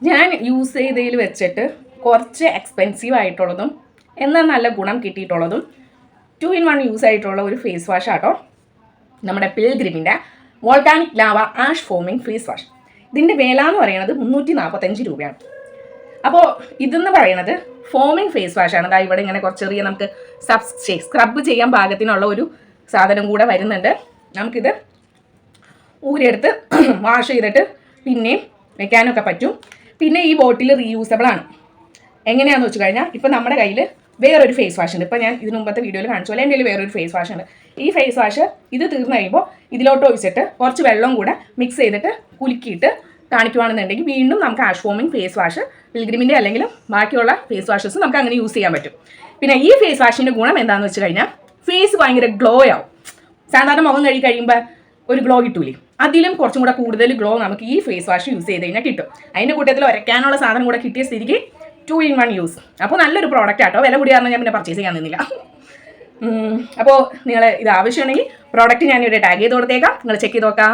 ഞാൻ യൂസ് ചെയ്തതിൽ വെച്ചിട്ട് കുറച്ച് എക്സ്പെൻസീവ് ആയിട്ടുള്ളതും എന്നാൽ നല്ല ഗുണം കിട്ടിയിട്ടുള്ളതും 2-in-1 യൂസ് ആയിട്ടുള്ള ഒരു ഫേസ് വാഷ് ആട്ടോ നമ്മുടെ പിൽഗ്രിമിൻ്റെ volcanic lava ash foaming face wash. ഇതിൻ്റെ വില എന്ന് പറയുന്നത് 345 രൂപയാണ്. അപ്പോൾ ഇതെന്ന് പറയുന്നത് ഫോമിങ് ഫേസ് വാഷാണ്. അതായത് ഇവിടെ ഇങ്ങനെ കുറച്ച് ചെറിയ നമുക്ക് സ്ക്രബ് ചെയ്യാൻ പാകത്തിനുള്ള ഒരു സാധനം കൂടെ വരുന്നുണ്ട്. നമുക്കിത് ഊരിയെടുത്ത് വാഷ് ചെയ്തിട്ട് പിന്നെയും വെക്കാനൊക്കെ പറ്റും. പിന്നെ ഈ ബോട്ടിൽ റീയൂസബിൾ ആണ്. എങ്ങനെയാണെന്ന് വെച്ച് കഴിഞ്ഞാൽ ഇപ്പം നമ്മുടെ കയ്യിൽ വേറൊരു ഫേസ് വാഷ് ഉണ്ട്. ഇപ്പോൾ ഞാൻ ഇതിന് മുമ്പത്തെ വീഡിയോയിൽ കാണിച്ചു പോലെ എൻ്റെ കയ്യിൽ വേറൊരു ഫേസ് വാഷ് ഉണ്ട്. ഈ ഫേസ് വാഷ് ഇത് തീർന്നു കഴിയുമ്പോൾ ഇതിലോട്ട് ഒഴിച്ചിട്ട് കുറച്ച് വെള്ളം കൂടെ മിക്സ് ചെയ്തിട്ട് കുലുക്കിയിട്ട് കാണിക്കുവാണെന്നുണ്ടെങ്കിൽ വീണ്ടും നമുക്ക് ആഷ് ഫോമിങ് ഫേസ് വാഷ് പിൽഗ്രിമിൻ്റെ അല്ലെങ്കിൽ ബാക്കിയുള്ള ഫേസ് വാഷസ് നമുക്ക് അങ്ങനെ യൂസ് ചെയ്യാൻ പറ്റും. പിന്നെ ഈ ഫേസ് വാഷിൻ്റെ ഗുണം എന്താണെന്ന് വെച്ച് കഴിഞ്ഞാൽ ഫേസ് ഭയങ്കര ഗ്ലോ ആവും. സാധാരണ മുഖം കഴിയുമ്പോൾ ഒരു ഗ്ലോ കിട്ടൂലേ, അതിലും കുറച്ചും കൂടെ കൂടുതൽ ഗ്ലോ നമുക്ക് ഈ ഫേസ് വാഷ് യൂസ് ചെയ്ത് കഴിഞ്ഞാൽ കിട്ടും. അതിൻ്റെ കൂട്ടത്തിൽ ഉരയ്ക്കാനുള്ള സാധനം കൂടെ കിട്ടിയ സ്ഥിതിക്ക് 2-in-1 യൂസ്. അപ്പോൾ നല്ലൊരു പ്രോഡക്റ്റ് ആട്ടോ. വില കൂടി കാരണം ഞാൻ പിന്നെ പർച്ചേസ് ചെയ്യാൻ നിന്നില്ല. അപ്പോൾ നിങ്ങൾ ഇത് ആവശ്യമുണ്ടെങ്കിൽ പ്രോഡക്റ്റ് ഞാനിവിടെ ടാഗ് ചെയ്ത് കൊടുത്തേക്കാം, നിങ്ങൾ ചെക്ക് ചെയ്ത് നോക്കാം.